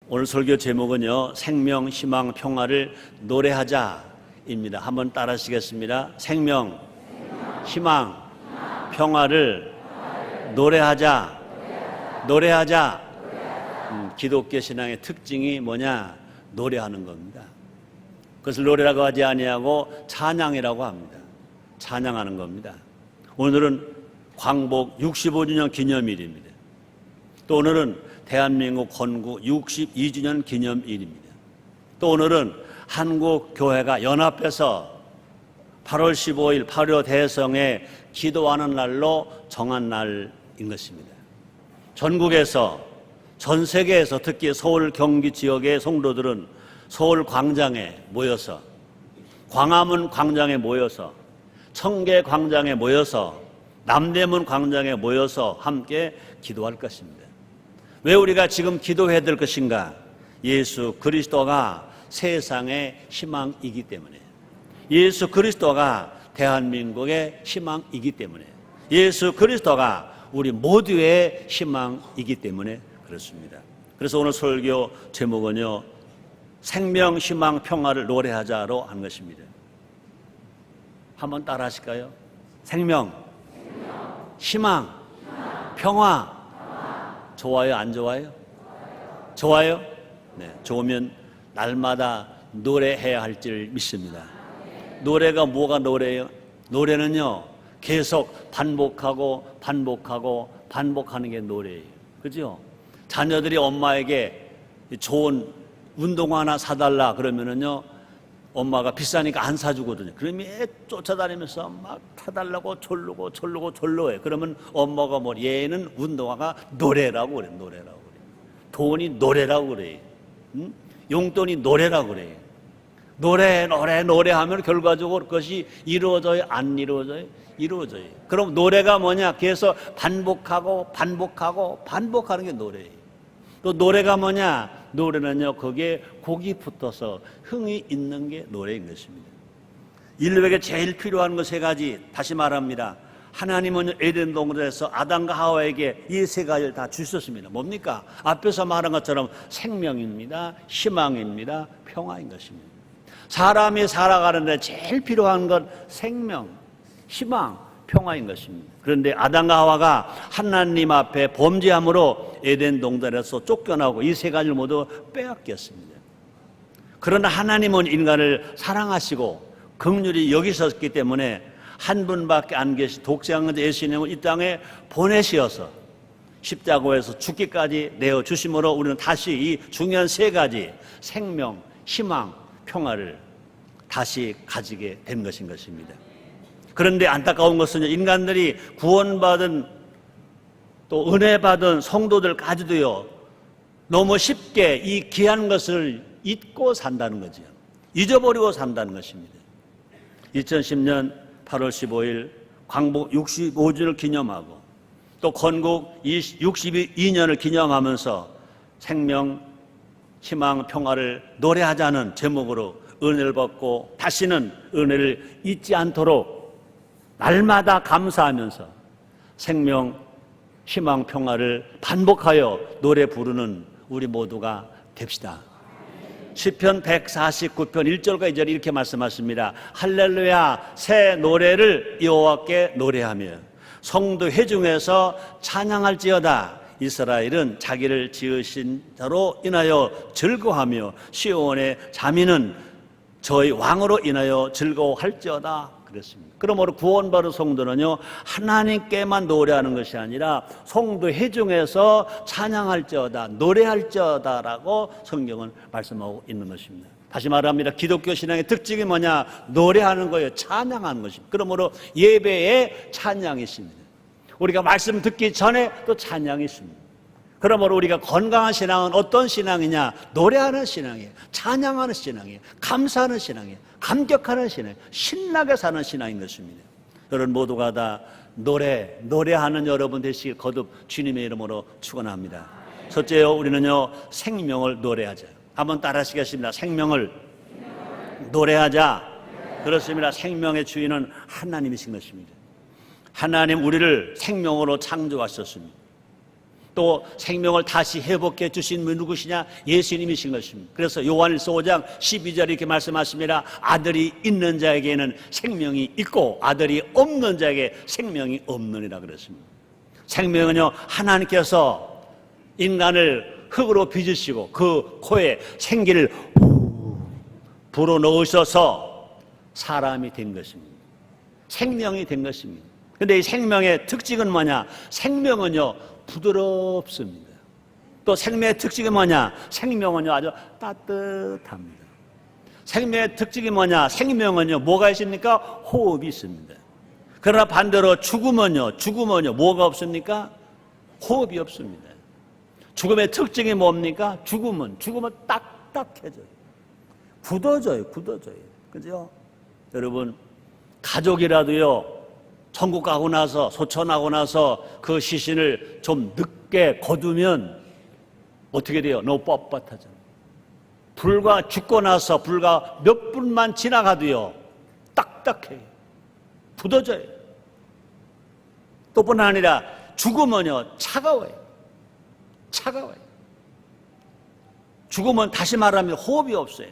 오늘 설교 제목은요, 생명, 희망, 평화를 노래하자입니다. 한번 따라 하시겠습니다. 생명, 희망, 평화를 노래하자. 노래하자. 기독교 신앙의 특징이 뭐냐? 노래하는 겁니다. 그것을 노래라고 하지 아니하고 찬양이라고 합니다. 찬양하는 겁니다. 오늘은 광복 65주년 기념일입니다. 또 오늘은 대한민국 건국 62주년 기념일입니다. 또 오늘은 한국교회가 연합해서 8월 15일 8.15 대성에 기도하는 날로 정한 날인 것입니다. 전국에서, 전 세계에서, 특히 서울 경기 지역의 성도들은 서울 광장에 모여서, 광화문 광장에 모여서, 청계 광장에 모여서, 남대문 광장에 모여서 함께 기도할 것입니다. 왜 우리가 지금 기도해야 될 것인가? 예수 그리스도가 세상의 희망이기 때문에, 예수 그리스도가 대한민국의 희망이기 때문에, 예수 그리스도가 우리 모두의 희망이기 때문에 그렇습니다. 그래서 오늘 설교 제목은요, 생명, 희망, 평화를 노래하자로 한 것입니다. 한번 따라 하실까요? 생명, 희망, 평화. 좋아요, 안 좋아요? 좋아요? 네, 좋으면 날마다 노래해야 할 줄 믿습니다. 노래가 뭐가 노래예요? 노래는요, 계속 반복하고 반복하는 게 노래예요. 그죠? 자녀들이 엄마에게 좋은 운동화 하나 사달라 그러면은요, 엄마가 비싸니까 안 사주거든요. 그러면 쫓아다니면서 막 사달라고 졸르고 그러면 엄마가 뭐, 얘는 운동화가 노래라고 그래, 노래라고 그래. 돈이 노래라고 그래. 응? 용돈이 노래라고 그래. 노래하면 결과적으로 그것이 이루어져요? 안 이루어져요? 이루어져요. 그럼 노래가 뭐냐? 계속 반복하는 게 노래예요. 또 노래가 뭐냐? 노래는요, 거기에 곡이 붙어서 흥이 있는 게 노래인 것입니다. 인류에게 제일 필요한 것 세 가지, 다시 말합니다. 하나님은 에덴 동산에서 아담과 하와에게 이 세 가지를 다 주셨습니다. 뭡니까? 앞에서 말한 것처럼 생명입니다, 희망입니다, 평화인 것입니다. 사람이 살아가는데 제일 필요한 건 생명, 희망, 평화인 것입니다. 그런데 아담과 하와가 하나님 앞에 범죄함으로 에덴 동산에서 쫓겨나고 이 세 가지를 모두 빼앗겼습니다. 그러나 하나님은 인간을 사랑하시고 긍휼히 여기셨기 때문에 한 분밖에 안 계신 독생자 예수님을 이 땅에 보내시어서 십자가에서 죽기까지 내어주심으로 우리는 다시 이 중요한 세 가지, 생명, 희망, 평화를 다시 가지게 된 것인 것입니다. 그런데 안타까운 것은 인간들이 구원받은 또 은혜받은 성도들까지도요, 너무 쉽게 이 귀한 것을 잊고 산다는 거죠. 잊어버리고 산다는 것입니다. 2010년 8월 15일 광복 65주년을 기념하고 또 건국 62년을 기념하면서 생명, 희망, 평화를 노래하자는 제목으로 은혜를 받고 다시는 은혜를 잊지 않도록 날마다 감사하면서 생명, 희망, 평화를 반복하여 노래 부르는 우리 모두가 됩시다. 시편 149편 1절과 2절이 이렇게 말씀하십니다. 할렐루야, 새 노래를 여호와께 노래하며 성도 회중에서 찬양할지어다. 이스라엘은 자기를 지으신 자로 인하여 즐거워하며 시온의 자민은 저희 왕으로 인하여 즐거워할지어다. 그랬습니다. 그러므로 구원받은 성도는요, 하나님께만 노래하는 것이 아니라 성도 회중에서 찬양할지어다, 노래할지어다라고 성경은 말씀하고 있는 것입니다. 다시 말합니다. 기독교 신앙의 특징이 뭐냐? 노래하는 거예요. 찬양하는 것입니다. 그러므로 예배에 찬양이 있습니다. 우리가 말씀 듣기 전에 또 찬양이 있습니다. 그러므로 우리가 건강한 신앙은 어떤 신앙이냐? 노래하는 신앙이에요. 찬양하는 신앙이에요. 감사하는 신앙이에요. 감격하는 신앙이에요. 신나게 사는 신앙인 것입니다. 여러분 모두가 다 노래하는 여러분 되시길 거듭 주님의 이름으로 축원합니다. 첫째요, 우리는요, 생명을 노래하자. 한번 따라 하시겠습니다. 생명을 노래하자. 그렇습니다. 생명의 주인은 하나님이신 것입니다. 하나님 우리를 생명으로 창조하셨습니다. 또 생명을 다시 회복해 주신 분이 누구시냐? 예수님이신 것입니다. 그래서 요한일서 5장 12절에 이렇게 말씀하십니다. 아들이 있는 자에게는 생명이 있고 아들이 없는 자에게 생명이 없느니라 그랬습니다. 생명은요, 하나님께서 인간을 흙으로 빚으시고 그 코에 생기를 불어넣으셔서 사람이 된 것입니다. 생명이 된 것입니다. 그런데 이 생명의 특징은 뭐냐? 생명은요, 부드럽습니다. 또 생명의 특징이 뭐냐? 생명은요, 아주 따뜻합니다. 생명의 특징이 뭐냐? 생명은요, 뭐가 있습니까? 호흡이 있습니다. 그러나 반대로 죽음은요, 뭐가 없습니까? 호흡이 없습니다. 죽음의 특징이 뭡니까? 죽음은 딱딱해져요. 굳어져요. 그죠? 여러분, 가족이라도요, 천국 가고 나서, 소천하고 나서 그 시신을 좀 늦게 거두면 어떻게 돼요? 너무 뻣뻣하잖아요. 불과 죽고 나서 불과 몇 분만 지나가도요, 딱딱해요. 굳어져요. 또 뿐 아니라 죽음은요, 차가워요. 죽음은 다시 말하면 호흡이 없어요.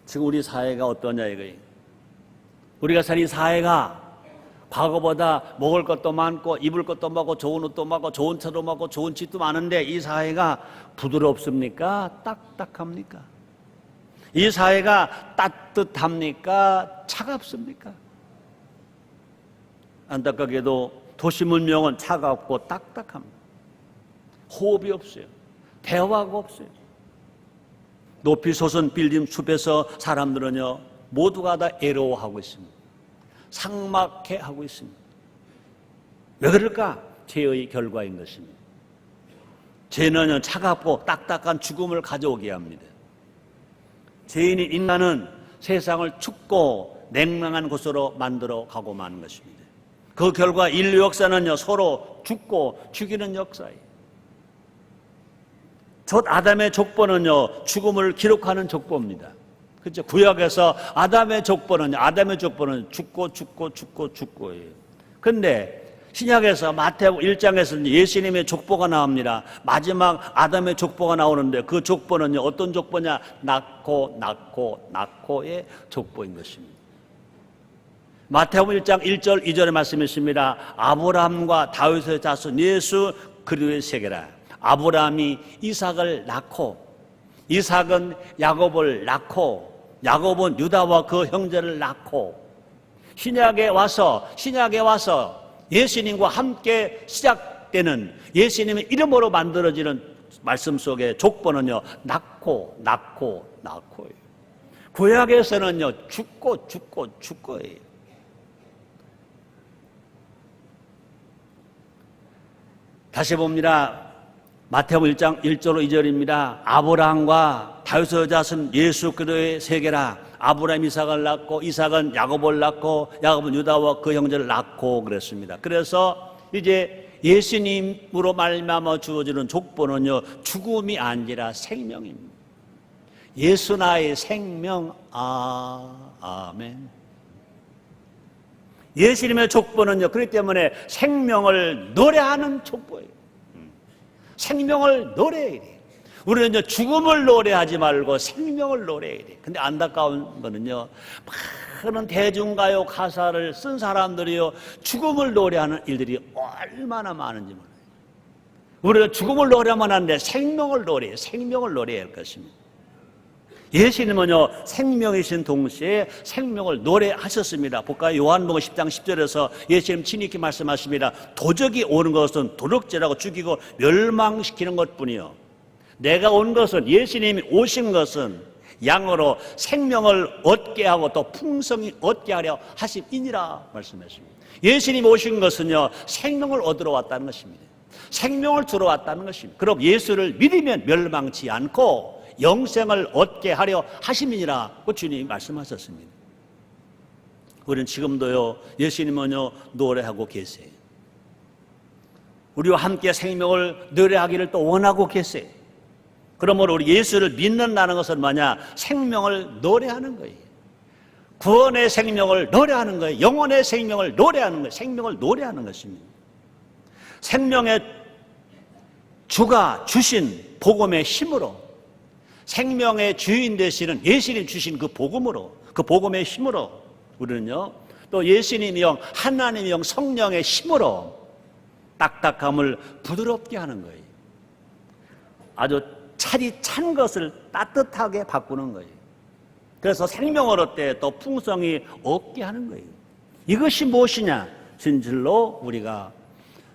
지금 우리 사회가 어떠냐 이거예요. 우리가 사는 사회가 과거보다 먹을 것도 많고 입을 것도 많고 좋은 옷도 많고 좋은 차도 많고 좋은 집도 많은데 이 사회가 부드럽습니까? 딱딱합니까? 이 사회가 따뜻합니까? 차갑습니까? 안타깝게도 도시 문명은 차갑고 딱딱합니다. 호흡이 없어요. 대화가 없어요. 높이 솟은 빌딩 숲에서 사람들은요, 모두가 다 애로워하고 있습니다. 삭막해하고 있습니다. 왜 그럴까? 죄의 결과인 것입니다. 죄는 차갑고 딱딱한 죽음을 가져오게 합니다. 죄인인 인간은 세상을 춥고 냉랭한 곳으로 만들어 가고 마는 것입니다. 그 결과 인류 역사는요, 서로 죽고 죽이는 역사예요. 첫 아담의 족보는요, 죽음을 기록하는 족보입니다. 그렇죠? 구약에서 아담의 족보는 죽고예요. 근데 신약에서 마태복음 1장에서 예수님의 족보가 나옵니다. 마지막 아담의 족보가 나오는데 그 족보는요, 어떤 족보냐? 낳고의 족보인 것입니다. 마태복음 1장 1절 2절의 말씀이 있습니다. 아브라함과 다윗의 자손 예수 그리스도의 세계라. 아브라함이 이삭을 낳고 이삭은 야곱을 낳고 야곱은 유다와 그 형제를 낳고 신약에 와서 예수님과 함께 시작되는 예수님의 이름으로 만들어지는 말씀 속에 족보는요, 낳고예요. 구약에서는요, 죽고예요. 다시 봅니다. 마태복음 1장 1절로 2절입니다. 아브라함과 다윗의 자손 예수 그리스도의 세계라. 아브라함 이삭을 낳고 이삭은 야곱을 낳고 야곱은 유다와 그 형제를 낳고 그랬습니다. 그래서 이제 예수님으로 말미암아 주어지는 족보는요, 죽음이 아니라 생명입니다. 예수 나의 생명. 아멘. 예수님의 족보는요, 그렇기 때문에 생명을 노래하는 족보예요. 생명을 노래해야 돼. 우리는 이제 죽음을 노래하지 말고 생명을 노래해야 돼. 근데 안타까운 거는요, 많은 대중가요 가사를 쓴 사람들이요, 죽음을 노래하는 일들이 얼마나 많은지 몰라요. 우리가 죽음을 노래하면 안 돼. 생명을 노래해야 할 것입니다. 예수님은요, 생명이신 동시에 생명을 노래하셨습니다. 볼까요? 요한복음 10장 10절에서 예수님 친히 이렇게 말씀하십니다. 도적이 오는 것은 도둑질하고 죽이고 멸망시키는 것뿐이요, 내가 온 것은, 예수님이 오신 것은 양으로 생명을 얻게 하고 또 풍성히 얻게 하려 하심이니라 말씀하십니다. 예수님이 오신 것은요, 생명을 얻으러 왔다는 것입니다. 생명을 주러 왔다는 것입니다. 그럼 예수를 믿으면 멸망치 않고 영생을 얻게 하려 하심이니라 주님이 말씀하셨습니다. 우리는 지금도요, 예수님은요, 노래하고 계세요. 우리와 함께 생명을 노래하기를 또 원하고 계세요. 그러므로 우리 예수를 믿는다는 것은 뭐냐? 생명을 노래하는 거예요. 구원의 생명을 노래하는 거예요. 영혼의 생명을 노래하는 거예요. 생명을 노래하는 것입니다. 생명의 주가 주신 복음의 힘으로, 생명의 주인 되시는 예수님 주신 그 복음으로, 그 복음의 힘으로 우리는요, 또 예수님의 영, 하나님의 영, 성령의 힘으로 딱딱함을 부드럽게 하는 거예요. 아주 찰이 찬 것을 따뜻하게 바꾸는 거예요. 그래서 생명을 얻되 또 풍성이 없게 하는 거예요. 이것이 무엇이냐? 진실로 우리가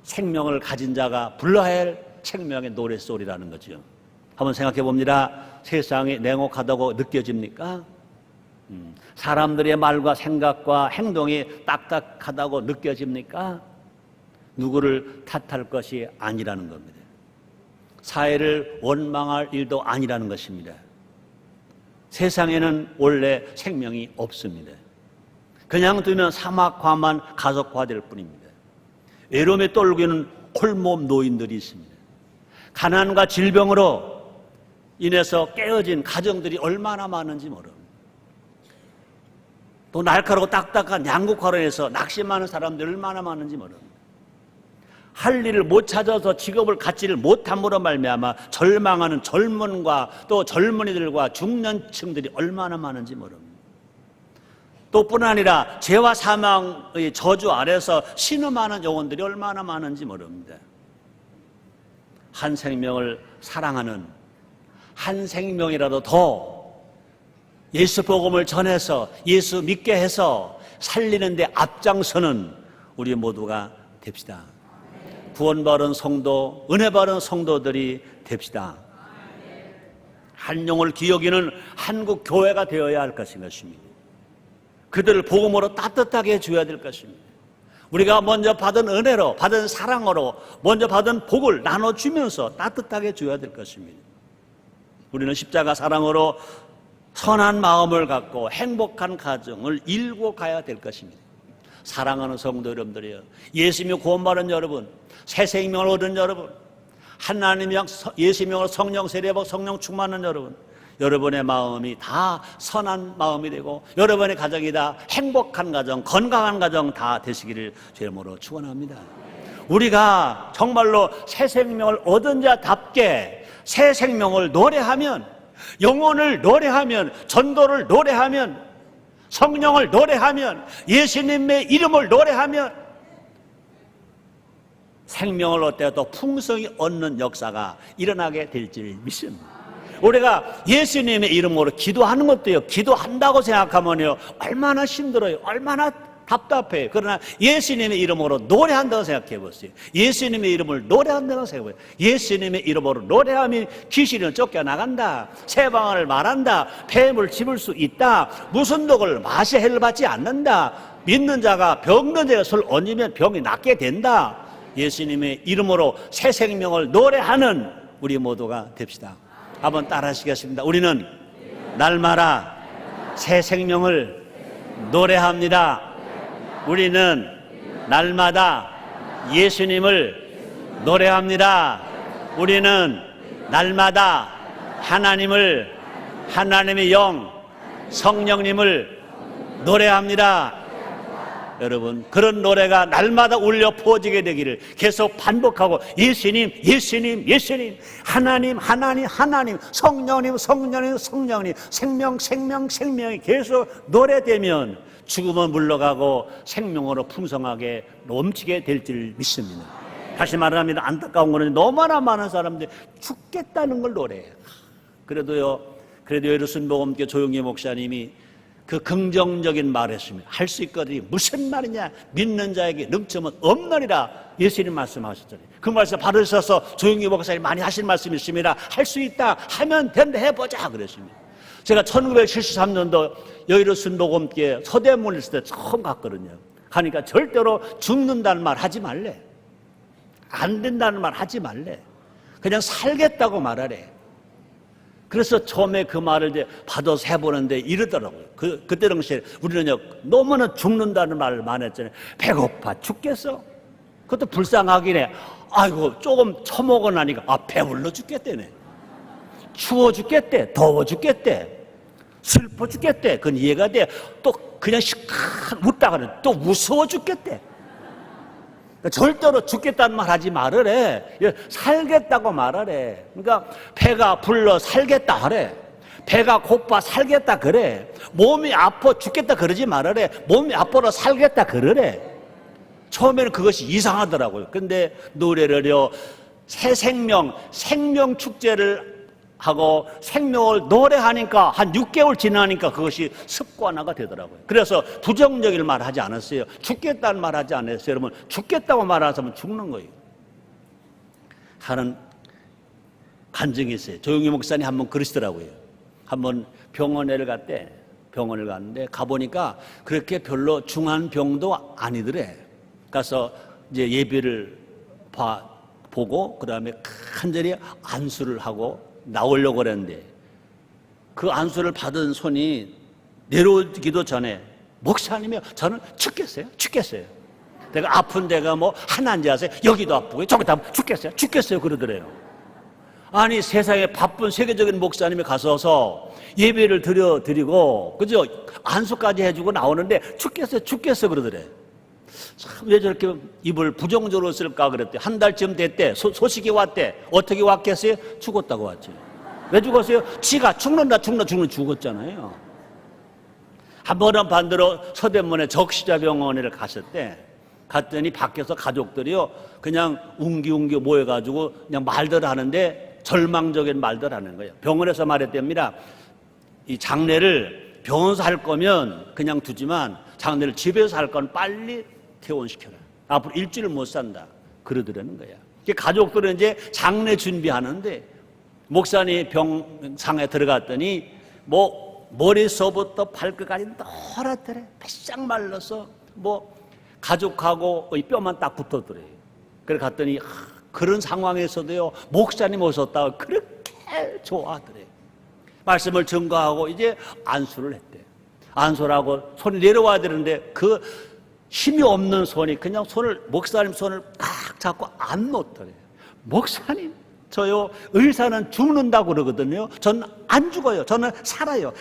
생명을 가진 자가 불러야 할 생명의 노랫소리라는 거죠. 한번 생각해 봅니다. 세상이 냉혹하다고 느껴집니까? 사람들의 말과 생각과 행동이 딱딱하다고 느껴집니까? 누구를 탓할 것이 아니라는 겁니다. 사회를 원망할 일도 아니라는 것입니다. 세상에는 원래 생명이 없습니다. 그냥 두면 사막화만 가속화될 뿐입니다. 외로움에 떨고있는 홀몸 노인들이 있습니다. 가난과 질병으로 인해서 깨어진 가정들이 얼마나 많은지 모릅니다. 또 날카롭고 딱딱한 양극화로 인해서 낙심하는 사람들이 얼마나 많은지 모릅니다. 할 일을 못 찾아서 직업을 갖지를 못함으로 말미암아 절망하는 젊은과 또 젊은이들과 중년층들이 얼마나 많은지 모릅니다. 또 뿐 아니라 죄와 사망의 저주 아래서 신음하는 영혼들이 얼마나 많은지 모릅니다. 한 생명을 사랑하는, 한 생명이라도 더 예수 복음을 전해서 예수 믿게 해서 살리는 데 앞장서는 우리 모두가 됩시다. 구원받은 성도, 은혜 받은 성도들이 됩시다. 한 영을 기여기는 한국 교회가 되어야 할 것입니다. 그들을 복음으로 따뜻하게 해줘야 될 것입니다. 우리가 먼저 받은 은혜로, 받은 사랑으로, 먼저 받은 복을 나눠주면서 따뜻하게 줘야 될 것입니다. 우리는 십자가 사랑으로 선한 마음을 갖고 행복한 가정을 이루고 가야 될 것입니다. 사랑하는 성도 여러분들이요, 예수님이 구원받은 여러분, 새 생명을 얻은 여러분, 하나님이 예수님으로 성령 세례받고 성령 충만한 여러분, 여러분의 마음이 다 선한 마음이 되고 여러분의 가정이 다 행복한 가정, 건강한 가정 다 되시기를 주님으로 축원합니다. 우리가 정말로 새 생명을 얻은 자답게 새 생명을 노래하면, 영혼을 노래하면, 전도를 노래하면, 성령을 노래하면, 예수님의 이름을 노래하면 생명을 얻되 또 풍성히 얻는 역사가 일어나게 될 줄 믿습니다. 우리가 예수님의 이름으로 기도하는 것도요, 기도한다고 생각하면요 얼마나 힘들어요, 얼마나 답답해요. 그러나 예수님의 이름으로 노래한다고 생각해 보세요. 예수님의 이름을 노래한다고 생각해 보세요. 예수님의 이름으로 노래하면 귀신은 쫓겨나간다, 세방을 말한다, 폐물 집을 수 있다, 무슨 독을 마셔 해를 받지 않는다, 믿는 자가 병든 자가 술 얹으면 병이 낫게 된다. 예수님의 이름으로 새 생명을 노래하는 우리 모두가 됩시다. 한번 따라 하시겠습니다. 우리는 날마다 새 생명을 노래합니다. 우리는 날마다 예수님을 노래합니다. 우리는 날마다 하나님을, 하나님의 영, 성령님을 노래합니다. 여러분, 그런 노래가 날마다 울려 퍼지게 되기를 계속 반복하고, 예수님, 예수님, 예수님, 하나님, 하나님, 하나님, 성령님, 성령님, 성령님, 생명, 생명, 생명이 계속 노래되면 죽음은 물러가고 생명으로 풍성하게 넘치게 될 줄 믿습니다. 다시 말합니다. 안타까운 거는 너무나 많은 사람들이 죽겠다는 걸 노래해요. 그래도 예루살렘복음교회 조용기 목사님이 그 긍정적인 말을 했습니다. 할 수 있거든요. 무슨 말이냐? 믿는 자에게 능점은 없느니라 예수님 말씀하셨잖아요. 그 말씀 받으셔서 조용기 목사님 많이 하신 말씀이 있습니다. 할 수 있다, 하면 된다, 해보자 그랬습니다. 제가 1973년도 예루살렘복음교회 서대문에 있을 때 처음 갔거든요. 가니까 절대로 죽는다는 말 하지 말래, 안 된다는 말 하지 말래, 그냥 살겠다고 말하래. 그래서 처음에 그 말을 이제 받아서 해보는데 이러더라고요. 그때 당시에 우리는요, 너무나 죽는다는 말을 많이 했잖아요. 배고파 죽겠어? 그것도 불쌍하긴 해. 아이고, 조금 처먹어 나니까, 배불러 죽겠대네. 추워 죽겠대. 더워 죽겠대. 슬퍼 죽겠대. 그건 이해가 돼. 또 그냥 시큰 웃다가는 또 무서워 죽겠대. 절대로 죽겠다는 말 하지 말으래. 살겠다고 말하래. 그러니까 배가 불러 살겠다 하래. 배가 고파 살겠다 그래. 몸이 아파 죽겠다 그러지 말으래. 몸이 아파서 살겠다 그러래. 처음에는 그것이 이상하더라고요. 근데 노래를요, 새 생명 축제를 하고 생명을 노래하니까 한 6개월 지나니까 그것이 습관화가 되더라고요. 그래서 부정적인 말 하지 않았어요. 죽겠다는 말 하지 않았어요. 여러분, 죽겠다고 말하면 죽는 거예요. 하는 간증이 있어요. 조용희 목사님 한번 그러시더라고요. 한번 병원을 갔는데 가보니까 그렇게 별로 중한 병도 아니더래. 가서 이제 예배를 보고 그 다음에 간절히 안수를 하고 나오려고 그랬는데 그 안수를 받은 손이 내려오기도 전에 목사님이 저는 죽겠어요. 내가 아픈 데가 뭐 하나 앉아서 여기도 아프고 저기도 아프고 죽겠어요 그러더래요. 아니 세상에 바쁜 세계적인 목사님이 가서서 예배를 드리고 그죠? 안수까지 해주고 나오는데 죽겠어 그러더래. 참 왜 저렇게 입을 부정적으로 쓸까 그랬대. 한 달쯤 됐대. 소식이 왔대. 어떻게 왔겠어요? 죽었다고 왔지. 왜 죽었어요? 지가 죽었잖아요. 한 번은 반대로 서대문에 적시자병원에 갔더니 밖에서 가족들이요 그냥 웅기웅기 모여가지고 그냥 말들 하는데 절망적인 말들 하는 거예요. 병원에서 말했답니다. 이 장례를 병원에서 할 거면 그냥 두지만 장례를 집에서 할 건 빨리 퇴원시켜라. 앞으로 일주일 못 산다. 그러더라는 거야. 가족들은 이제 장례 준비하는데 목사님 병상에 들어갔더니 뭐 머리서부터 발끝까지 노랗더래. 바싹 말라서 뭐 가족하고 뼈만 딱 붙었더래. 그래 갔더니 그런 상황에서도요 목사님 오셨다고 그렇게 좋아하더래. 말씀을 증거하고 이제 안수를 했대. 안수를 하고 손이 내려와야 되는데 그 힘이 없는 손이 그냥 목사님 손을 딱 잡고 안 놓더래. 목사님, 저요, 의사는 죽는다고 그러거든요. 저는 안 죽어요. 저는 살아요.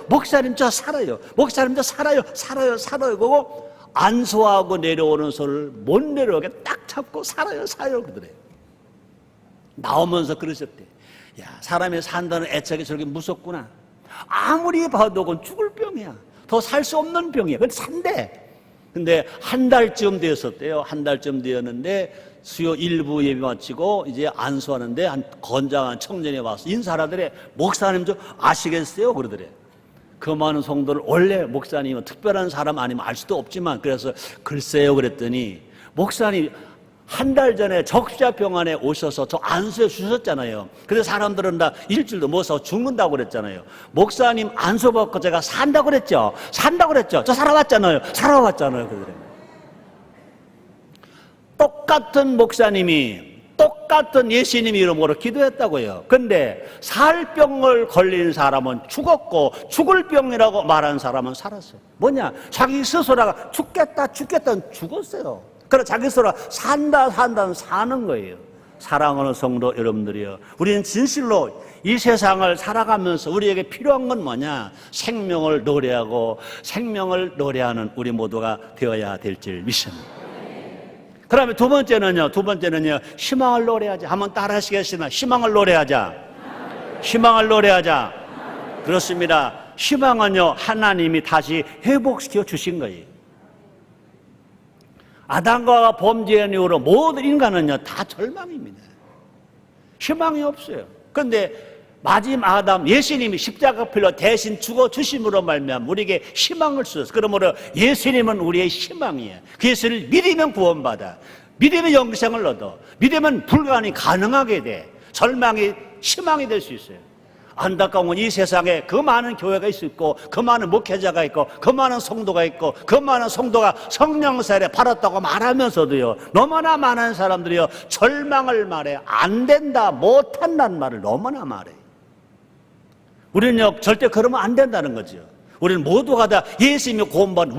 목사님, 저 살아요. 그러고 안수하고 내려오는 손을 못 내려오게 딱 잡고 살아요. 그러더래. 나오면서 그러셨대. 야, 사람이 산다는 애착이 저렇게 무섭구나. 아무리 봐도 그건 죽을 병이야. 더 살 수 없는 병이야. 근데 산대. 근데 한 달쯤 되었었대요. 한 달쯤 되었는데 수요 일부 예배 마치고 이제 안수하는데 한 건장한 청년이 와서 인사를 하더래. 목사님 좀 아시겠어요? 그러더래. 그 많은 성도를 원래 목사님은 특별한 사람 아니면 알 수도 없지만 그래서 글쎄요 그랬더니 목사님 한 달 전에 적시자병원에 오셔서 저 안수해 주셨잖아요. 그래서 사람들은 다 일주일도 못 사고 죽는다고 그랬잖아요. 목사님 안수 받고 제가 산다고 그랬죠. 저 살아왔잖아요. 그러더래요. 똑같은 목사님이 똑같은 예수님 이름으로 기도했다고요. 근데 살 병을 걸린 사람은 죽었고 죽을 병이라고 말한 사람은 살았어요. 뭐냐? 자기 스스로가 죽겠다는 죽었어요. 그래 자기 스스로 산다는 사는 거예요. 사랑하는 성도 여러분들이요, 우리는 진실로 이 세상을 살아가면서 우리에게 필요한 건 뭐냐? 생명을 노래하고 생명을 노래하는 우리 모두가 되어야 될 줄 믿습니다. 그다음에 두 번째는요 희망을 노래하자. 한번 따라 하시겠습니다. 희망을 노래하자. 그렇습니다. 희망은요 하나님이 다시 회복시켜 주신 거예요. 아담과 범죄한 이후로 모든 인간은요 다 절망입니다. 희망이 없어요. 그런데 마지막 아담 예수님이 십자가필로 대신 죽어 주심으로 말미암아 우리에게 희망을 주셨어요. 그러므로 예수님은 우리의 희망이에요. 그 예수를 믿으면 구원받아, 믿으면 영생을 얻어, 믿으면 불가능이 가능하게 돼. 절망이 희망이 될 수 있어요. 안타까운 건 이 세상에 그 많은 교회가 있고 그 많은 목회자가 있고 그 많은 성도가 있고 그 많은 성도가 성령 세례 받았다고 말하면서도요 너무나 많은 사람들이요 절망을 말해. 안 된다, 못한다는 말을 너무나 말해. 우리는요 절대 그러면 안 된다는 거죠. 우리는 모두가 다 예수님이 구원받은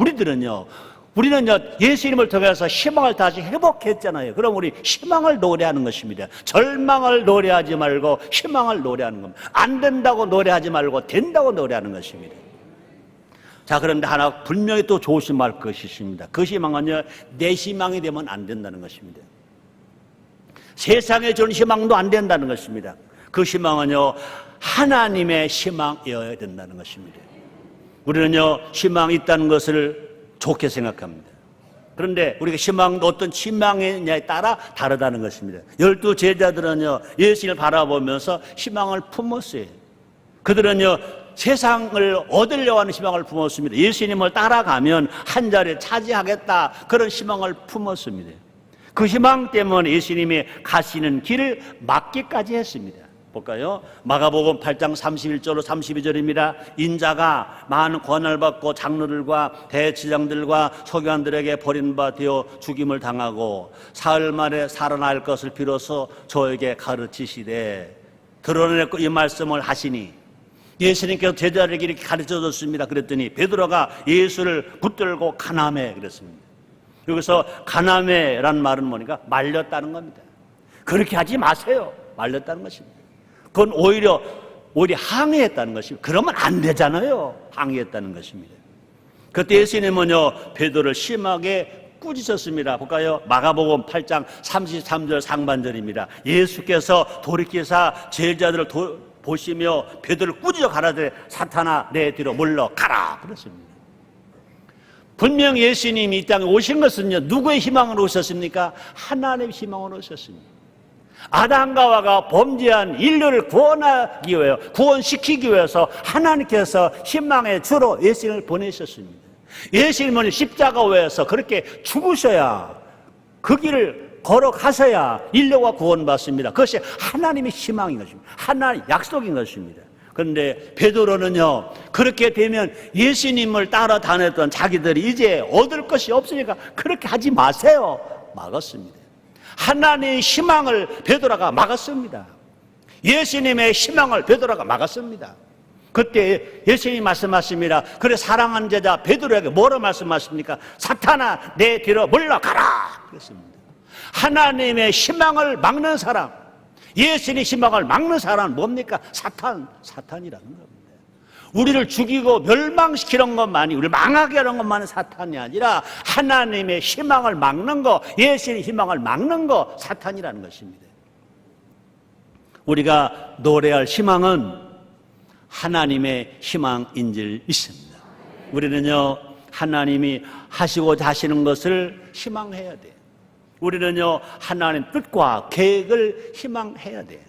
우리는요 예수님을 통해서 희망을 다시 회복했잖아요. 그럼 우리 희망을 노래하는 것입니다. 절망을 노래하지 말고 희망을 노래하는 겁니다. 안 된다고 노래하지 말고 된다고 노래하는 것입니다. 자, 그런데 하나 분명히 또 조심할 것이 있습니다. 그 희망은요, 내 희망이 되면 안 된다는 것입니다. 세상에 주는 희망도 안 된다는 것입니다. 그 희망은요, 하나님의 희망이어야 된다는 것입니다. 우리는요, 희망이 있다는 것을 좋게 생각합니다. 그런데 우리가 어떤 희망이냐에 따라 다르다는 것입니다. 12 제자들은요, 예수님을 바라보면서 희망을 품었어요. 그들은요, 세상을 얻으려고 하는 희망을 품었습니다. 예수님을 따라가면 한 자리를 차지하겠다, 그런 희망을 품었습니다. 그 희망 때문에 예수님이 가시는 길을 막기까지 했습니다. 볼까요? 마가복음 8장 31절로 32절입니다. 인자가 많은 권한을 받고 장로들과 대제사장들과 서기관들에게 버림받아 죽임을 당하고 사흘 만에 살아날 것을 비로소 저에게 가르치시되, 드러내고 이 말씀을 하시니 예수님께서 제자들에게 이렇게 가르쳐줬습니다. 그랬더니 베드로가 예수를 붙들고 가늠해 그랬습니다. 여기서 가늠해라는 말은 뭐니까 말렸다는 겁니다. 그렇게 하지 마세요. 말렸다는 것입니다. 그건 오히려 항의했다는 것입니다. 그러면 안 되잖아요. 항의했다는 것입니다. 그때 예수님은요, 베드로를 심하게 꾸짖었습니다. 볼까요? 마가복음 8장 33절 상반절입니다. 예수께서 돌이키사 제자들을 보시며 베드로를 꾸짖어 가라되 사탄아 내 뒤로 물러가라 그랬습니다. 분명 예수님이 이 땅에 오신 것은요, 누구의 희망으로 오셨습니까? 하나님의 희망으로 오셨습니다. 아담과 하와가 범죄한 인류를 구원하기 위해, 구원시키기 위해서 하나님께서 희망의 주로 예수님을 보내셨습니다. 예수님은 십자가 위에서 그렇게 죽으셔야, 그 길을 걸어가셔야 인류가 구원받습니다. 그것이 하나님의 희망인 것입니다. 하나님의 약속인 것입니다. 그런데 베드로는요, 그렇게 되면 예수님을 따라다녔던 자기들이 이제 얻을 것이 없으니까 그렇게 하지 마세요, 막았습니다. 하나님의 희망을 베드로가 막았습니다. 예수님의 희망을 베드로가 막았습니다. 그때 예수님이 말씀하십니다. 그래, 사랑하는 제자 베드로에게 뭐라 말씀하십니까? 사탄아 내 뒤로 물러가라 그랬습니다. 하나님의 희망을 막는 사람, 예수님의 희망을 막는 사람은 뭡니까? 사탄이라는 겁니다. 우리를 죽이고 멸망시키는 것만이, 우리를 망하게 하는 것만이 사탄이 아니라 하나님의 희망을 막는 거, 예수님의 희망을 막는 거 사탄이라는 것입니다. 우리가 노래할 희망은 하나님의 희망인 줄 믿습니다. 우리는요, 하나님이 하시고자 하시는 것을 희망해야 돼요. 우리는요, 하나님 뜻과 계획을 희망해야 돼요.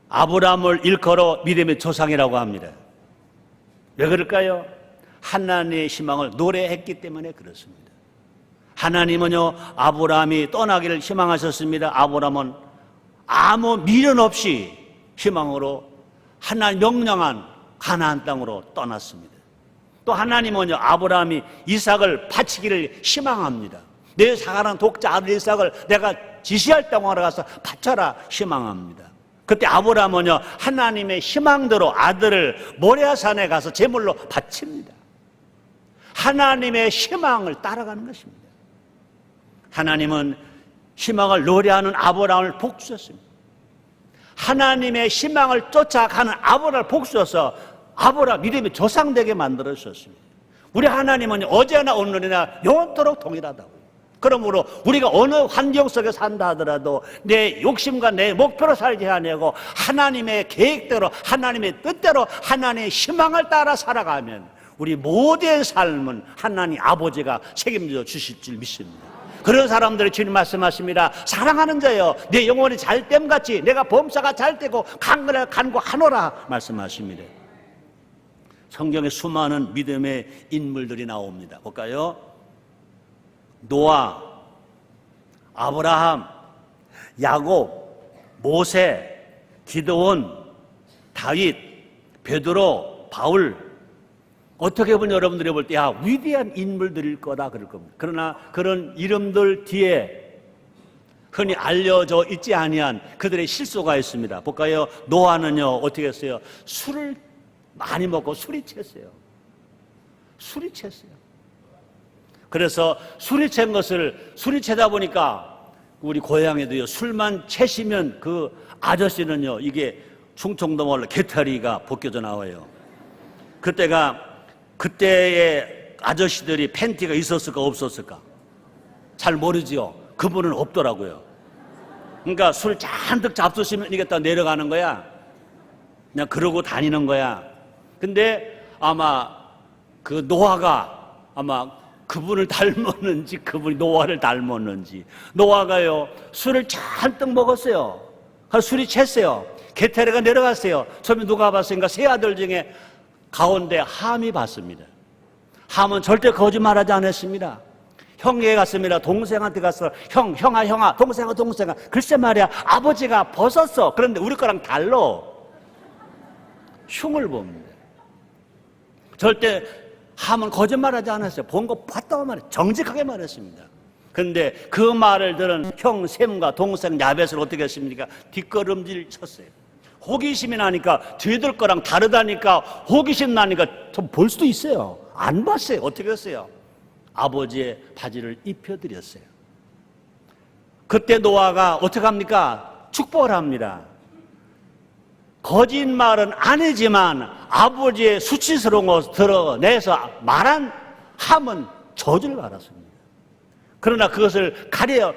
아브라함을 일컬어 믿음의 조상이라고 합니다. 왜 그럴까요? 하나님의 희망을 노래했기 때문에 그렇습니다. 하나님은요, 아브라함이 떠나기를 희망하셨습니다. 아브라함은 아무 미련 없이 희망으로 하나님 명령한 가나안 땅으로 떠났습니다. 또 하나님은요, 아브라함이 이삭을 바치기를 희망합니다. 내 사랑하는 독자 아들 이삭을 내가 지시할 땅으로 가서 바쳐라 희망합니다. 그때 아브라함은요, 하나님의 희망대로 아들을 모리아산에 가서 제물로 바칩니다. 하나님의 희망을 따라가는 것입니다. 하나님은 희망을 노래하는 아브라함을 복주셨습니다. 하나님의 희망을 쫓아가는 아브라함을 복주셔서 아브라함 믿음의 조상 되게 만들어 주셨습니다. 우리 하나님은 어제나 오늘이나 영원토록 동일하다고. 그러므로 우리가 어느 환경 속에 산다 하더라도 내 욕심과 내 목표로 살지 아니하고 하나님의 계획대로, 하나님의 뜻대로, 하나님의 희망을 따라 살아가면 우리 모든 삶은 하나님 아버지가 책임져 주실 줄 믿습니다. 그런 사람들이 주님 말씀하십니다. 사랑하는 자여, 내 영혼이 잘됨같이 내가 범사가 잘되고 간구하노라 말씀하십니다. 성경에 수많은 믿음의 인물들이 나옵니다. 볼까요? 노아, 아브라함, 야곱, 모세, 기드온, 다윗, 베드로, 바울. 어떻게 보면 여러분들이 볼 때 위대한 인물들일 거다 그럴 겁니다. 그러나 그런 이름들 뒤에 흔히 알려져 있지 아니한 그들의 실수가 있습니다. 볼까요? 노아는요, 어떻게 했어요? 술을 많이 먹고 술이 챘어요. 그래서 술이 챈 것을, 술이 채다 보니까 우리 고향에도요, 술만 채시면 그 아저씨는요, 이게 충청도 말로 개털이가 벗겨져 나와요. 그때의 아저씨들이 팬티가 있었을까 없었을까? 잘 모르지요. 그분은 없더라고요. 그러니까 술 잔뜩 잡수시면 이겠다 내려가는 거야. 그냥 그러고 다니는 거야. 근데 아마 그 노아가 아마 그분을 닮았는지 그분이 노아를 닮았는지, 노아가요 술을 잔뜩 먹었어요. 술이 챘어요. 게테레가 내려갔어요. 처음에 누가 봤으니까 세 아들 중에 가운데 함이 봤습니다. 함은 절대 거짓말하지 않았습니다. 형에게 갔습니다. 동생한테 갔어. 형아, 동생아. 글쎄 말이야, 아버지가 벗었어. 그런데 우리 거랑 달라. 흉을 봅니다. 절대 함은 거짓말하지 않았어요. 본 거 봤다고 말해. 정직하게 말했습니다. 그런데 그 말을 들은 형 셈과 동생 야벳을 어떻게 했습니까? 뒷걸음질 쳤어요. 호기심이 나니까 뒤들 거랑 다르다니까 호기심 나니까 좀 볼 수도 있어요. 안 봤어요. 어떻게 했어요? 아버지의 바지를 입혀드렸어요. 그때 노아가 어떻게 합니까? 축복을 합니다. 거짓말은 아니지만 아버지의 수치스러운 것을 드러내서 말한 함은 저주를 받았습니다. 그러나 그것을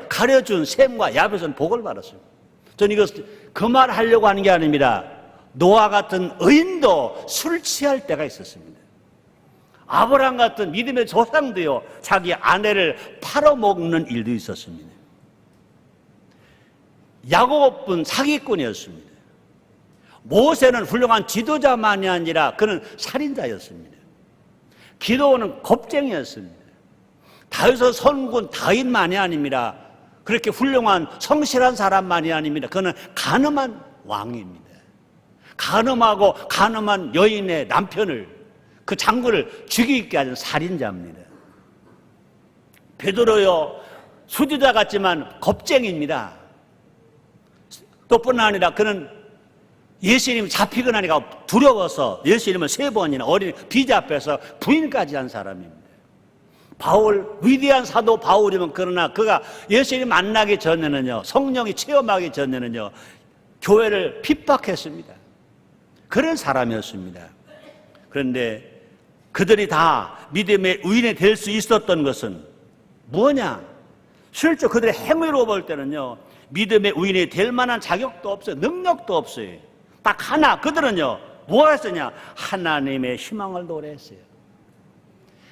가려준 셈과 야벳은 복을 받았습니다. 저는 이것을 그 말 하려고 하는 게 아닙니다. 노아 같은 의인도 술 취할 때가 있었습니다. 아브라함 같은 믿음의 조상도요 자기 아내를 팔아먹는 일도 있었습니다. 야곱은 사기꾼이었습니다. 모세는 훌륭한 지도자만이 아니라 그는 살인자였습니다. 기도원은 겁쟁이였습니다. 다윗은 선군 다윗만이 아닙니다. 그렇게 훌륭한 성실한 사람만이 아닙니다. 그는 간음한 왕입니다. 간음하고 간음한 여인의 남편을, 그 장군을 죽이게 하는 살인자입니다. 베드로요 수지자 같지만 겁쟁이입니다. 또뿐 아니라 그는 예수님이 잡히고 나니까 두려워서 예수님을 3번이나 어린 비자 앞에서 부인까지 한 사람입니다. 바울, 위대한 사도 바울이면 그러나 그가 예수님 만나기 전에는요, 성령이 체험하기 전에는요, 교회를 핍박했습니다. 그런 사람이었습니다. 그런데 그들이 다 믿음의 의인이 될 수 있었던 것은 뭐냐? 실제 그들의 행위로 볼 때는요, 믿음의 의인이 될 만한 자격도 없어요. 능력도 없어요. 딱 하나, 그들은요, 뭐가 했었냐? 하나님의 희망을 노래했어요.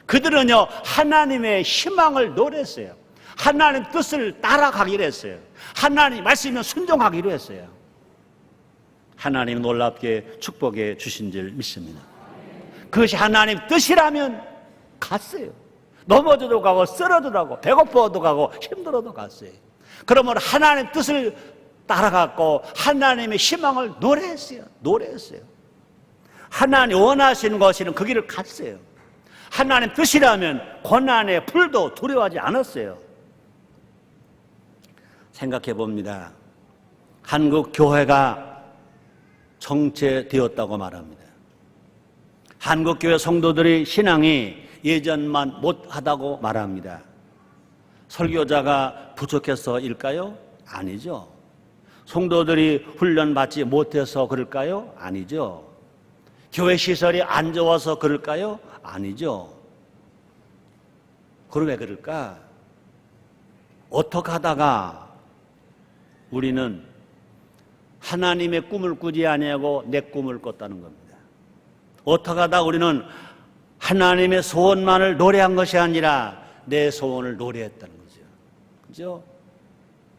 그들은요, 하나님의 희망을 노래했어요. 하나님 뜻을 따라가기로 했어요. 하나님 말씀에 순종하기로 했어요. 하나님 놀랍게 축복해 주신 줄 믿습니다. 그것이 하나님 뜻이라면 갔어요. 넘어져도 가고 쓰러져도 가고 배고파도 가고 힘들어도 갔어요. 그러면 하나님 뜻을 따라갔고 하나님의 희망을 노래했어요. 하나님 원하시는 것이는 그 길을 갔어요. 하나님 뜻이라면 고난의 불도 두려워하지 않았어요. 생각해 봅니다. 한국 교회가 정체되었다고 말합니다. 한국 교회 성도들의 신앙이 예전만 못하다고 말합니다. 설교자가 부족해서일까요? 아니죠. 성도들이 훈련받지 못해서 그럴까요? 아니죠. 교회 시설이 안 좋아서 그럴까요? 아니죠. 그럼 왜 그럴까? 어떻게 하다가 우리는 하나님의 꿈을 꾸지 아니하고 내 꿈을 꿨다는 겁니다. 어떻게 하다가 우리는 하나님의 소원만을 노래한 것이 아니라 내 소원을 노래했다는 거죠. 그죠?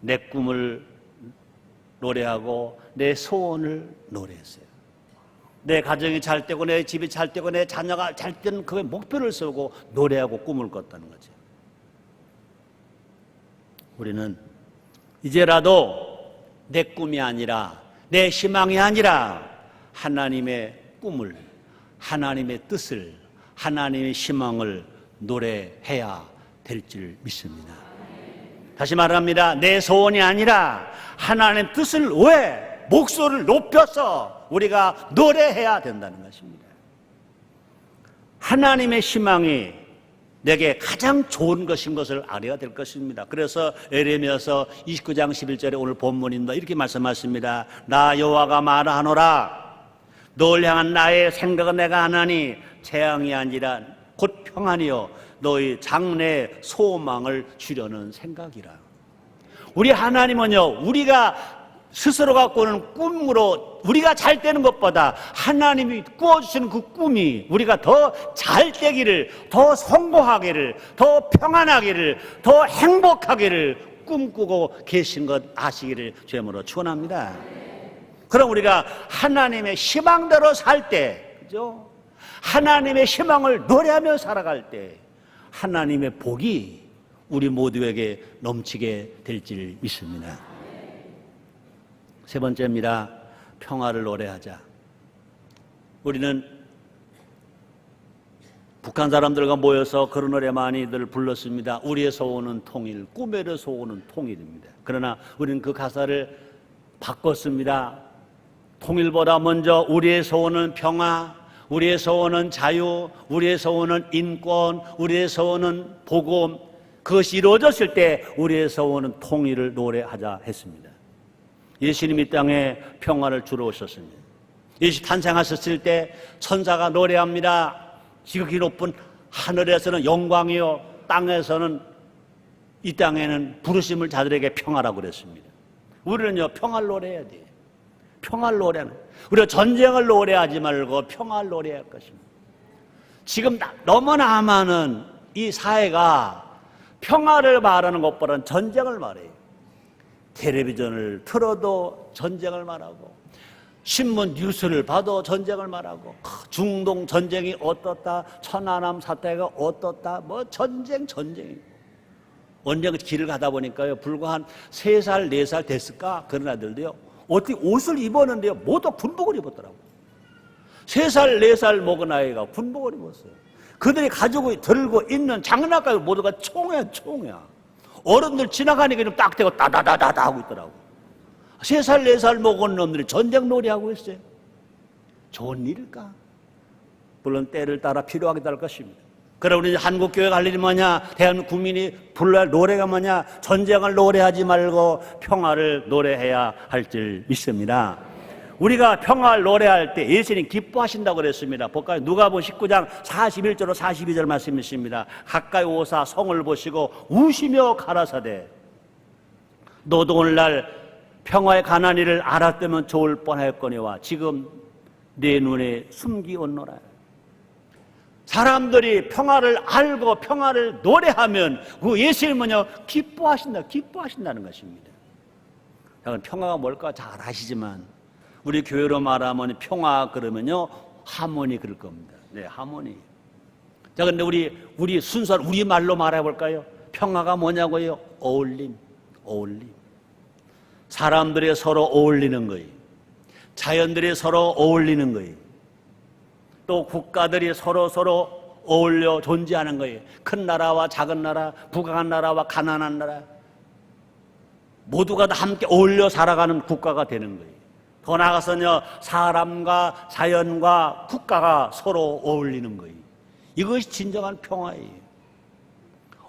내 꿈을 노래하고 내 소원을 노래했어요. 내 가정이 잘 되고 내 집이 잘 되고 내 자녀가 잘 되는 그 목표를 세우고 노래하고 꿈을 꿨다는 거죠. 우리는 이제라도 내 꿈이 아니라 내 희망이 아니라 하나님의 꿈을, 하나님의 뜻을, 하나님의 희망을 노래해야 될 줄 믿습니다. 다시 말합니다. 내 소원이 아니라 하나님의 뜻을 왜 목소리를 높여서 우리가 노래해야 된다는 것입니다. 하나님의 희망이 내게 가장 좋은 것인 것을 알아야 될 것입니다. 그래서 에레미야서 29장 11절에 오늘 본문입니다. 이렇게 말씀하십니다. 나 여호와가 말하노라. 너를 향한 나의 생각은 내가 하나니 재앙이 아니라 곧 평안이요 너희 장래의 소망을 주려는 생각이라. 우리 하나님은요, 우리가 스스로 갖고 오는 꿈으로 우리가 잘 되는 것보다 하나님이 꾸어주시는 그 꿈이 우리가 더 잘 되기를, 더 성공하기를, 더 평안하기를, 더 행복하기를 꿈꾸고 계신 것 아시기를 주님으로 축원합니다. 그럼 우리가 하나님의 희망대로 살 때, 그죠? 하나님의 희망을 노래하며 살아갈 때 하나님의 복이 우리 모두에게 넘치게 될 줄 믿습니다. 세 번째입니다. 평화를 노래하자. 우리는 북한 사람들과 모여서 그런 노래 많이들 불렀습니다. 우리에서 오는 통일, 꿈에서 오는 통일입니다. 그러나 우리는 그 가사를 바꿨습니다. 통일보다 먼저 우리에서 오는 평화, 우리에서 오는 자유, 우리에서 오는 인권, 우리에서 오는 복음, 그것이 이루어졌을 때 우리에서 오는 통일을 노래하자 했습니다. 예수님이 이 땅에 평화를 주러 오셨습니다. 예수 탄생하셨을 때 천사가 노래합니다. 지극히 높은 하늘에서는 영광이요 땅에서는 이 땅에는 부르심을 자들에게 평화라고 그랬습니다. 우리는요 평화를 노래해야 돼요. 평화를 노래하는, 우리가 전쟁을 노래하지 말고 평화를 노래할 것입니다. 지금 너무나 많은 이 사회가 평화를 말하는 것보다는 전쟁을 말해요. 텔레비전을 틀어도 전쟁을 말하고, 신문 뉴스를 봐도 전쟁을 말하고, 중동 전쟁이 어떻다, 천안함 사태가 어떻다, 뭐 전쟁이. 언제 길을 가다 보니까요, 불과 한 3살, 4살 됐을까? 그런 아들도요, 어떻게 옷을 입었는데요, 모두 군복을 입었더라고요. 3살, 4살 먹은 아이가 군복을 입었어요. 그들이 가지고 들고 있는 장난감 모두가 총이야. 어른들 지나가니까 좀 딱 대고 따다다다다 하고 있더라고. 3살, 4살 먹은 놈들이 전쟁 놀이하고 있어요. 좋은 일일까? 물론 때를 따라 필요하게 될 것입니다. 그럼 우리 한국교회가 할 일이 뭐냐? 대한민국 국민이 불러야 할 노래가 뭐냐? 전쟁을 노래하지 말고 평화를 노래해야 할 줄 믿습니다. 우리가 평화를 노래할 때 예수님 기뻐하신다고 그랬습니다. 볼까요? 누가복음 19장 41절로 42절 말씀이 있습니다. 가까이 오사 성을 보시고 우시며 가라사대 너도 오늘날 평화의 가난이를 알았다면 좋을 뻔하였거니와 지금 내 눈에 숨기었노라. 사람들이 평화를 알고 평화를 노래하면 그 예수님은요 기뻐하신다는 것입니다. 평화가 뭘까 잘 아시지만 우리 교회로 말하면 평화 그러면요 하모니 그럴 겁니다. 네, 하모니. 자, 근데 우리 순수한 우리 말로 말해 볼까요? 평화가 뭐냐고요? 어울림. 사람들이 서로 어울리는 거예요. 자연들이 서로 어울리는 거예요. 또 국가들이 서로 어울려 존재하는 거예요. 큰 나라와 작은 나라, 부강한 나라와 가난한 나라, 모두가 다 함께 어울려 살아가는 국가가 되는 거예요. 더 나아가서는요, 사람과 자연과 국가가 서로 어울리는 거예요. 이것이 진정한 평화예요.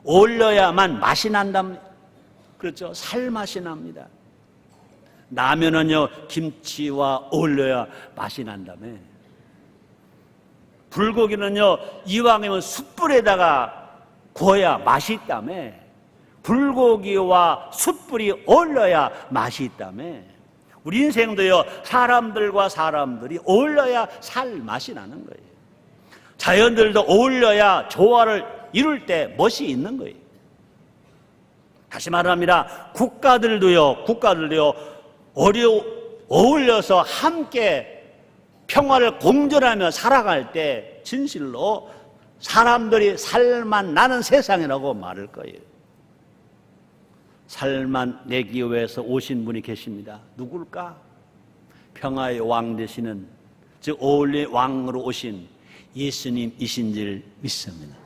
어울려야만 맛이 난답니다. 그렇죠? 살맛이 납니다. 라면은요, 김치와 어울려야 맛이 난다며. 불고기는요, 이왕이면 숯불에다가 구워야 맛이 있다며. 불고기와 숯불이 어울려야 맛이 있다며. 우리 인생도요, 사람들과 사람들이 어울려야 살 맛이 나는 거예요. 자연들도 어울려야 조화를 이룰 때 멋이 있는 거예요. 다시 말합니다. 국가들도요 어울려서 함께 평화를 공존하며 살아갈 때 진실로 사람들이 살맛 나는 세상이라고 말할 거예요. 살맛 내기 위해서 오신 분이 계십니다. 누굴까? 평화의 왕 되시는, 즉 어울릴 왕으로 오신 예수님이신 줄 믿습니다.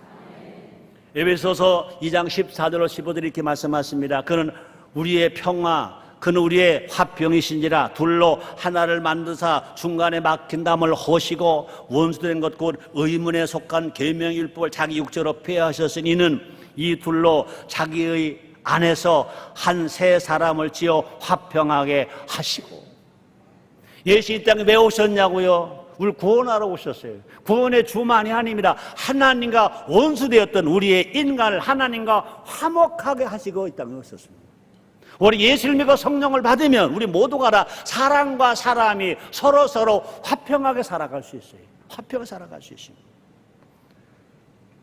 에베소서 2장 14절로 15절 이렇게 말씀하십니다. 그는 우리의 평화, 그는 우리의 화평이신지라 둘로 하나를 만드사 중간에 막힌 담을 허시고 원수된 것 곧 의문에 속한 계명율법을 자기 육체로 폐하셨으니 이는 이 둘로 자기의 안에서 한 세 사람을 지어 화평하게 하시고. 예수 이 땅에 왜 오셨냐고요? 우리 구원하러 오셨어요. 구원의 주만이 아닙니다. 하나님과 원수되었던 우리의 인간을 하나님과 화목하게 하시고 이 땅에 오셨습니다. 우리 예수를 믿고 성령을 받으면 우리 모두가 다 사람과 사람이 서로 화평하게 살아갈 수 있어요. 화평하게 살아갈 수 있습니다.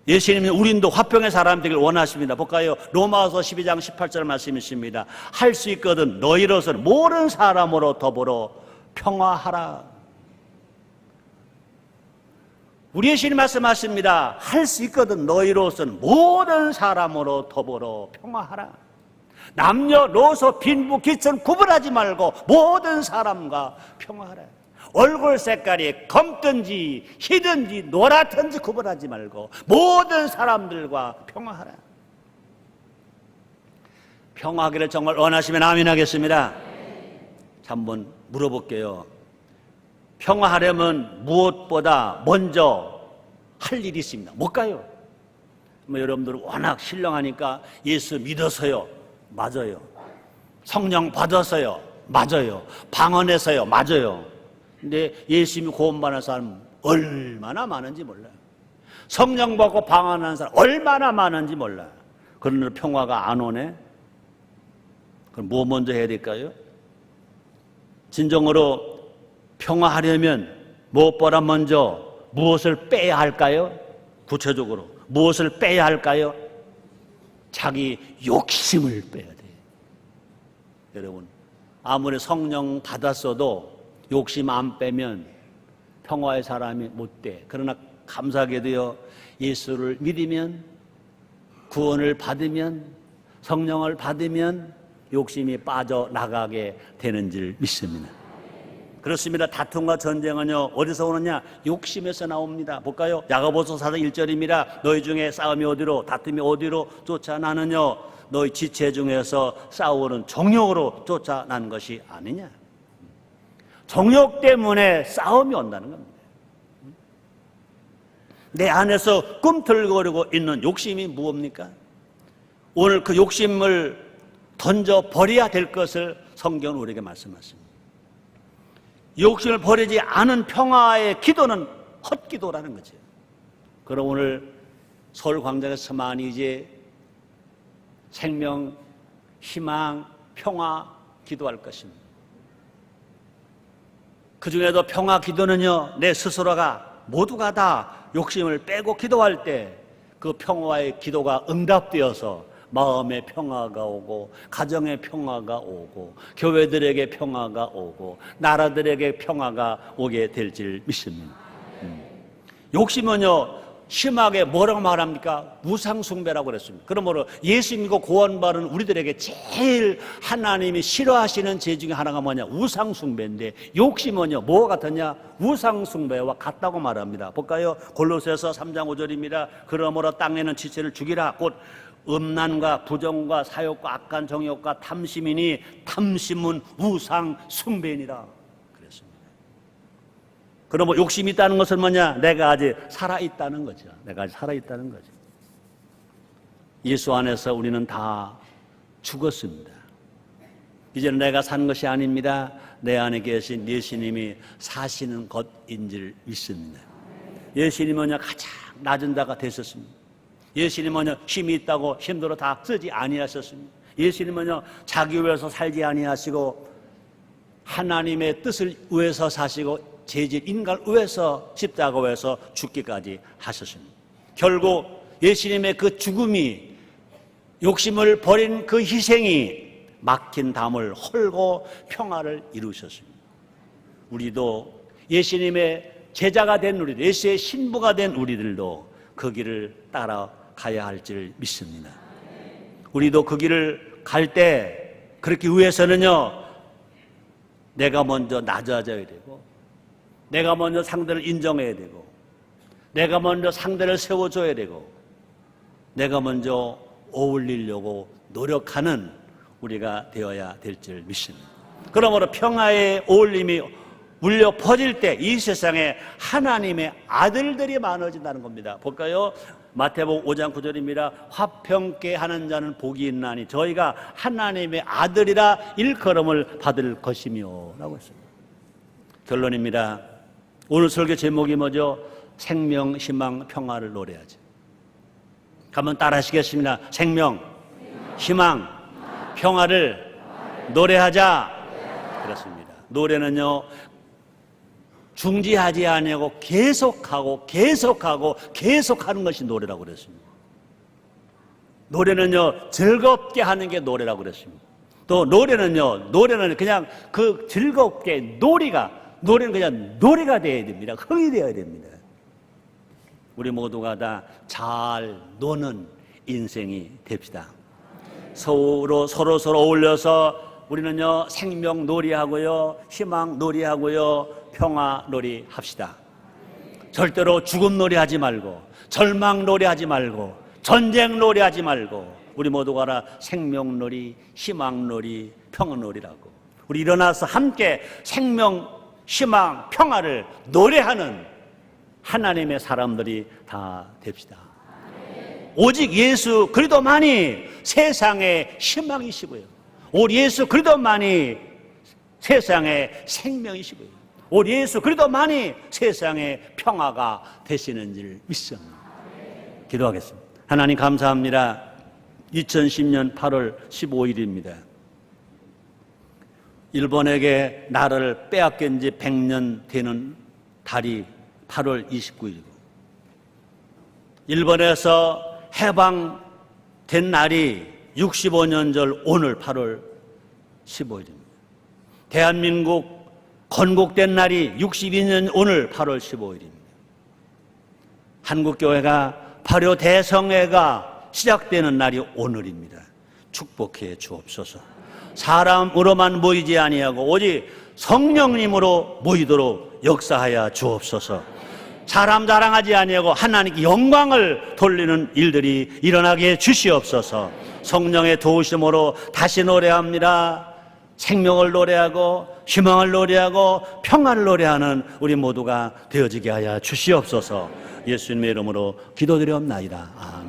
예수님이 우린도 화평의 사람 되길 원하십니다. 볼까요? 로마서 12장 18절 말씀이십니다. 할 수 있거든 너희로서는 모든 사람으로 더불어 평화하라. 우리 예수님 말씀하십니다. 할 수 있거든 너희로서는 모든 사람으로 더불어 평화하라. 남녀노소 빈부 귀천 구분하지 말고 모든 사람과 평화하라. 얼굴 색깔이 검든지 희든지 노랗든지 구분하지 말고 모든 사람들과 평화하라. 평화하기를 정말 원하시면 아멘 하겠습니다. 자, 한번 물어볼게요. 평화하려면 무엇보다 먼저 할 일이 있습니다. 뭘까요? 여러분들은 워낙 신령하니까 예수 믿어서요. 맞아요. 성령 받아서요. 맞아요. 방언해서요. 맞아요. 근데 예수님이 구원받는 사람 얼마나 많은지 몰라요. 성령 받고 방언하는 사람 얼마나 많은지 몰라요. 그런데 평화가 안 오네? 그럼 뭐 먼저 해야 될까요? 진정으로 평화하려면 무엇보다 먼저 무엇을 빼야 할까요? 구체적으로 무엇을 빼야 할까요? 자기 욕심을 빼야 돼요. 여러분, 아무리 성령 받았어도 욕심 안 빼면 평화의 사람이 못 돼. 그러나 감사하게도요, 예수를 믿으면, 구원을 받으면, 성령을 받으면 욕심이 빠져나가게 되는 줄 믿습니다. 그렇습니다. 다툼과 전쟁은요, 어디서 오느냐? 욕심에서 나옵니다. 볼까요? 야고보서 4장 1절입니다. 너희 중에 싸움이 어디로, 다툼이 어디로 쫓아나느냐? 너희 지체 중에서 싸우는 정욕으로 쫓아난 것이 아니냐? 정욕 때문에 싸움이 온다는 겁니다. 내 안에서 꿈틀거리고 있는 욕심이 무엇입니까? 오늘 그 욕심을 던져 버려야 될 것을 성경은 우리에게 말씀하십니다. 욕심을 버리지 않은 평화의 기도는 헛기도라는 거죠. 그럼 오늘 서울 광장에서 많이 이제 생명, 희망, 평화 기도할 것입니다. 그 중에도 평화 기도는요, 내 스스로가 모두가 다 욕심을 빼고 기도할 때 그 평화의 기도가 응답되어서 마음의 평화가 오고, 가정의 평화가 오고, 교회들에게 평화가 오고, 나라들에게 평화가 오게 될 줄 믿습니다. 욕심은요, 심하게 뭐라고 말합니까? 우상숭배라고 그랬습니다. 그러므로 예수 믿고 구원받은 우리들에게 제일 하나님이 싫어하시는 죄 중에 하나가 뭐냐? 우상숭배인데, 욕심은요, 뭐가 같았냐? 우상숭배와 같다고 말합니다. 볼까요? 골로새서 3장 5절입니다. 그러므로 땅에는 지체를 죽이라. 곧 음란과 부정과 사욕과 악한 정욕과 탐심이니 탐심은 우상숭배니라. 그러면 욕심이 있다는 것은 뭐냐? 내가 아직 살아있다는 거죠. 내가 아직 살아있다는 거죠. 예수 안에서 우리는 다 죽었습니다. 이제는 내가 사는 것이 아닙니다. 내 안에 계신 예수님이 사시는 것인 줄 믿습니다. 예수님은 뭐냐? 가장 낮은 자가 되셨습니다. 예수님은 뭐냐? 힘이 있다고 힘들어 다 쓰지 아니하셨습니다. 예수님은 뭐냐? 자기 위해서 살지 아니하시고 하나님의 뜻을 위해서 사시고 죄질 인간을 위해서 십자가 위해서 죽기까지 하셨습니다. 결국 예수님의 그 죽음이, 욕심을 버린 그 희생이 막힌 담을 헐고 평화를 이루셨습니다. 우리도 예수님의 제자가 된 우리들, 예수의 신부가 된 우리들도 그 길을 따라가야 할 줄 믿습니다. 우리도 그 길을 갈 때 그렇게 위해서는요, 내가 먼저 낮아져야 되고, 내가 먼저 상대를 인정해야 되고, 내가 먼저 상대를 세워줘야 되고, 내가 먼저 어울리려고 노력하는 우리가 되어야 될 줄 믿습니다. 그러므로 평화의 어울림이 울려 퍼질 때 이 세상에 하나님의 아들들이 많아진다는 겁니다. 볼까요? 마태복음 5장 9절입니다. 화평케 하는 자는 복이 있나니 저희가 하나님의 아들이라 일컬음을 받을 것이며 라고 했습니다. 결론입니다. 오늘 설교 제목이 뭐죠? 생명, 희망, 평화를 노래하죠. 한번 따라 하시겠습니다. 생명, 희망, 평화를 노래하자. 그렇습니다. 노래는요, 중지하지 아니하고 계속하고 계속하는 것이 노래라고 그랬습니다. 노래는요, 즐겁게 하는 게 노래라고 그랬습니다. 또 노래는 그냥 그 즐겁게 노래는 그냥 노래가 되어야 됩니다. 흥이 되어야 됩니다. 우리 모두가 다 잘 노는 인생이 됩시다. 서로 어울려서 우리는요, 생명 놀이하고요, 희망 놀이하고요, 평화 놀이 합시다. 절대로 죽음 놀이하지 말고, 절망 놀이하지 말고, 전쟁 놀이하지 말고, 우리 모두가 다 생명 놀이, 희망 놀이, 평화 놀이라고. 우리 일어나서 함께 생명, 희망, 평화를 노래하는 하나님의 사람들이 다 됩시다. 오직 예수 그리스도만이 세상의 희망이시고요, 오직 예수 그리스도만이 세상의 생명이시고요, 오직 예수 그리스도만이 세상의 평화가 되시는 줄 믿습니다. 기도하겠습니다. 하나님 감사합니다. 2010년 8월 15일입니다. 일본에게 나라를 빼앗긴 지 100년 되는 달이 8월 29일이고, 일본에서 해방된 날이 65년 전 오늘 8월 15일입니다. 대한민국 건국된 날이 62년 오늘 8월 15일입니다. 한국교회가 발효 대성회가 시작되는 날이 오늘입니다. 축복해 주옵소서. 사람으로만 모이지 아니하고 오직 성령님으로 모이도록 역사하여 주옵소서. 사람 자랑하지 아니하고 하나님께 영광을 돌리는 일들이 일어나게 주시옵소서. 성령의 도우심으로 다시 노래합니다. 생명을 노래하고 희망을 노래하고 평안을 노래하는 우리 모두가 되어지게 하여 주시옵소서. 예수님의 이름으로 기도드리옵나이다.